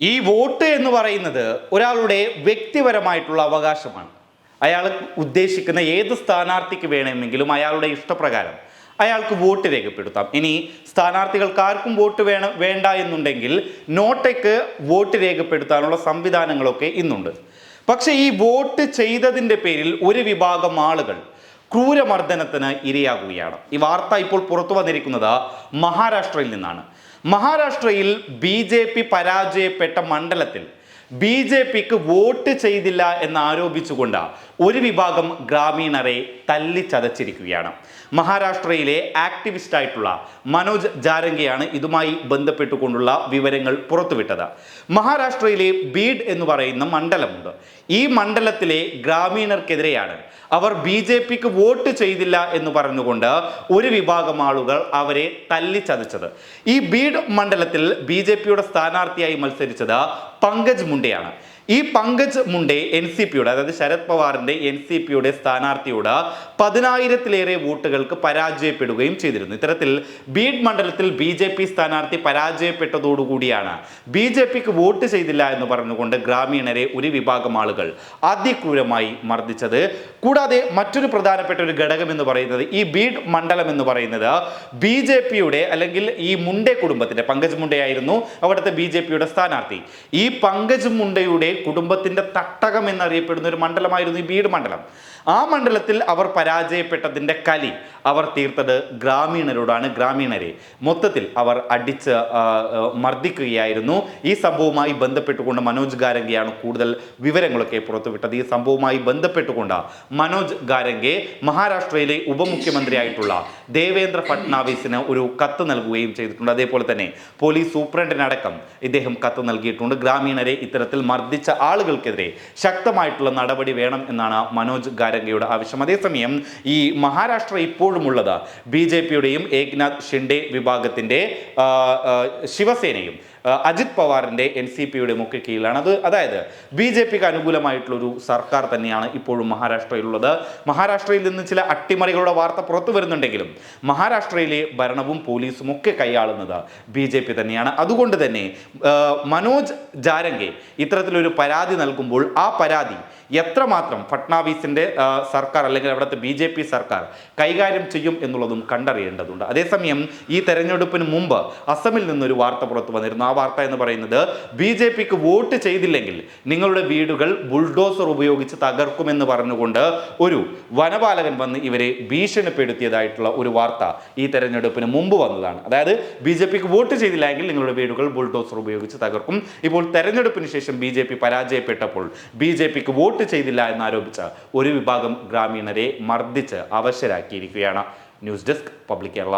ഈ വോട്ട് എന്ന് പറയുന്നത് ഒരാളുടെ വ്യക്തിപരമായിട്ടുള്ള അവകാശമാണ്. അയാൾ ഉദ്ദേശിക്കുന്ന ഏത് സ്ഥാനാർത്ഥിക്ക് വേണമെങ്കിലും അയാളുടെ ഇഷ്ടപ്രകാരം അയാൾക്ക് വോട്ട് രേഖപ്പെടുത്താം. ഇനി സ്ഥാനാർത്ഥികൾക്ക് ആർക്കും വോട്ട് വേണ്ട എന്നുണ്ടെങ്കിൽ നോട്ടയ്ക്ക് വോട്ട് രേഖപ്പെടുത്താനുള്ള സംവിധാനങ്ങളൊക്കെ ഇന്നുണ്ട്. പക്ഷേ ഈ വോട്ട് ചെയ്തതിൻ്റെ പേരിൽ ഒരു വിഭാഗം ആളുകൾ ക്രൂരമർദ്ദനത്തിന് ഇരയാകുകയാണ്. ഈ വാർത്ത ഇപ്പോൾ പുറത്തു വന്നിരിക്കുന്നത് മഹാരാഷ്ട്രയിൽ നിന്നാണ്. മഹാരാഷ്ട്രയിൽ BJP പരാജയപ്പെട്ട മണ്ഡലത്തിൽ BJPക്ക് വോട്ട് ചെയ്തില്ല എന്നാരോപിച്ചുകൊണ്ട് ഒരു വിഭാഗം ഗ്രാമീണരെ തല്ലിച്ചതച്ചിരിക്കുകയാണ്. മഹാരാഷ്ട്രയിലെ ആക്ടിവിസ്റ്റ് ആയിട്ടുള്ള മനോജ് ജാരംഗിയാണ് ഇതുമായി ബന്ധപ്പെട്ടുകൊണ്ടുള്ള വിവരങ്ങൾ പുറത്തുവിട്ടത്. മഹാരാഷ്ട്രയിലെ ബീഡ് എന്ന് പറയുന്ന മണ്ഡലമുണ്ട്. ഈ മണ്ഡലത്തിലെ ഗ്രാമീണർക്കെതിരെയാണ് അവർ BJPക്ക് വോട്ട് ചെയ്തില്ല എന്ന് പറഞ്ഞുകൊണ്ട് ഒരു വിഭാഗം ആളുകൾ അവരെ തല്ലിച്ചതച്ചത്. ഈ ബീഡ് മണ്ഡലത്തിൽ BJPയുടെ സ്ഥാനാർത്ഥിയായി മത്സരിച്ചത് പങ്കജ് മുണ്ടെയാണ്. ഈ പങ്കജ് മുണ്ടെ NCPയുടെ, അതായത് ശരത് പവാറിന്റെ NCPയുടെ സ്ഥാനാർത്ഥിയോട് 10,000-ലേറെ വോട്ടുകൾക്ക് പരാജയപ്പെടുകയും ചെയ്തിരുന്നു. ഇത്തരത്തിൽ ബീഡ് മണ്ഡലത്തിൽ BJP സ്ഥാനാർത്ഥി പരാജയപ്പെട്ടതോടുകൂടിയാണ് BJPക്ക് വോട്ട് ചെയ്തില്ല എന്ന് പറഞ്ഞുകൊണ്ട് ഗ്രാമീണരെ ഒരു വിഭാഗം ആളുകൾ അതിക്രൂരമായി മർദ്ദിച്ചത്. കൂടാതെ മറ്റൊരു പ്രധാനപ്പെട്ട ഒരു ഘടകം എന്ന് പറയുന്നത്, ഈ ബീഡ് മണ്ഡലം എന്ന് പറയുന്നത് BJPയുടെ അല്ലെങ്കിൽ ഈ മുണ്ടെ കുടുംബത്തിന്റെ, പങ്കജ് മുണ്ടെയായിരുന്നു അവിടുത്തെ BJPയുടെ സ്ഥാനാർത്ഥി. ഈ പങ്കജ് മുണ്ടെയുടെ കുടുംബത്തിന്റെ തട്ടകം എന്നറിയപ്പെടുന്ന ഒരു മണ്ഡലമായിരുന്നു ഈ ബീഡ് മണ്ഡലം. ആ മണ്ഡലത്തിൽ അവർ പരാജയപ്പെട്ടതിന്റെ കലി അവർ തീർത്തത് ഗ്രാമീണരോടാണ്. ഗ്രാമീണരെ മൊത്തത്തിൽ അവർ അടിച്ച് മർദ്ദിക്കുകയായിരുന്നു. ഈ സംഭവവുമായി ബന്ധപ്പെട്ടുകൊണ്ട് മനോജ് ഗാരംഗെയാണ് കൂടുതൽ വിവരങ്ങളൊക്കെ പുറത്തുവിട്ടത്. ഈ സംഭവവുമായി ബന്ധപ്പെട്ടുകൊണ്ട് മനോജ് ഗാരംഗെ മഹാരാഷ്ട്രയിലെ ഉപമുഖ്യമന്ത്രിയായിട്ടുള്ള ദേവേന്ദ്ര ഫട്നാവിസിന് ഒരു കത്ത് നൽകുകയും ചെയ്തിട്ടുണ്ട്. അതേപോലെ തന്നെ പോലീസ് സൂപ്രണ്ടിനടക്കം ഇദ്ദേഹം കത്ത് നൽകിയിട്ടുണ്ട്. ഗ്രാമീണരെ ഇത്തരത്തിൽ മർദ്ദിച്ച ആളുകൾക്കെതിരെ ശക്തമായിട്ടുള്ള നടപടി വേണം എന്നാണ് മനോജ് ഗാരംഗയുടെ ആവശ്യം. അതേസമയം ഈ മഹാരാഷ്ട്ര ഇപ്പോഴുമുള്ളത് BJPയുടെയും ഏക്നാഥ് ഷിൻഡെ വിഭാഗത്തിന്റെ ശിവസേനയും അജിത് പവാറിന്റെ NCPയുടെയും ഒക്കെ കീഴിലാണ്. അതായത് BJPക്ക് അനുകൂലമായിട്ടുള്ളൊരു സർക്കാർ തന്നെയാണ് ഇപ്പോഴും മഹാരാഷ്ട്രയിലുള്ളത്. മഹാരാഷ്ട്രയിൽ നിന്ന് ചില അട്ടിമറികളുടെ വാർത്ത പുറത്തു വരുന്നുണ്ടെങ്കിലും മഹാരാഷ്ട്രയിലെ ഭരണവും പോലീസും ഒക്കെ കൈയാളുന്നത് BJP തന്നെയാണ്. അതുകൊണ്ട് തന്നെ മനോജ് ജാരംഗെ ഇത്തരത്തിലൊരു പരാതി നൽകുമ്പോൾ ആ പരാതി എത്രമാത്രം ഫട്നാവിസിന്റെ സർക്കാർ അല്ലെങ്കിൽ അവിടുത്തെ BJP സർക്കാർ കൈകാര്യം ചെയ്യും എന്നുള്ളതും കണ്ടറിയേണ്ടതുണ്ട്. അതേസമയം ഈ തെരഞ്ഞെടുപ്പിന് മുമ്പ് അസമിൽ നിന്നൊരു വാർത്ത പുറത്തു വന്നിരുന്നു. ആ വാർത്ത എന്ന് പറയുന്നത് BJPക്ക് വോട്ട് ചെയ്തില്ലെങ്കിൽ നിങ്ങളുടെ വീടുകൾ ബുൾഡോസർ ഉപയോഗിച്ച് തകർക്കുമെന്ന് പറഞ്ഞുകൊണ്ട് ഒരു വനപാലകൻ വന്ന് ഇവരെ ഭീഷണിപ്പെടുത്തിയതായിട്ടുള്ള ഒരു വാർത്ത ഈ തെരഞ്ഞെടുപ്പിന് മുമ്പ് വന്നതാണ്. അതായത് BJPക്ക് വോട്ട് ചെയ്തില്ലെങ്കിൽ നിങ്ങളുടെ വീടുകൾ ബുൾഡോസർ ഉപയോഗിച്ച് തകർക്കും. ഇപ്പോൾ തെരഞ്ഞെടുപ്പിന് ശേഷം BJP പരാജയപ്പെട്ടപ്പോൾ BJPക്ക് വോട്ട് ചെയ്തില്ല എന്നാരോപിച്ച ഒരു വിഭാഗം ഗ്രാമീണരെ മർദ്ദിച്ച് അവശരാക്കിയിരിക്കുകയാണ്. News desk public Kerala.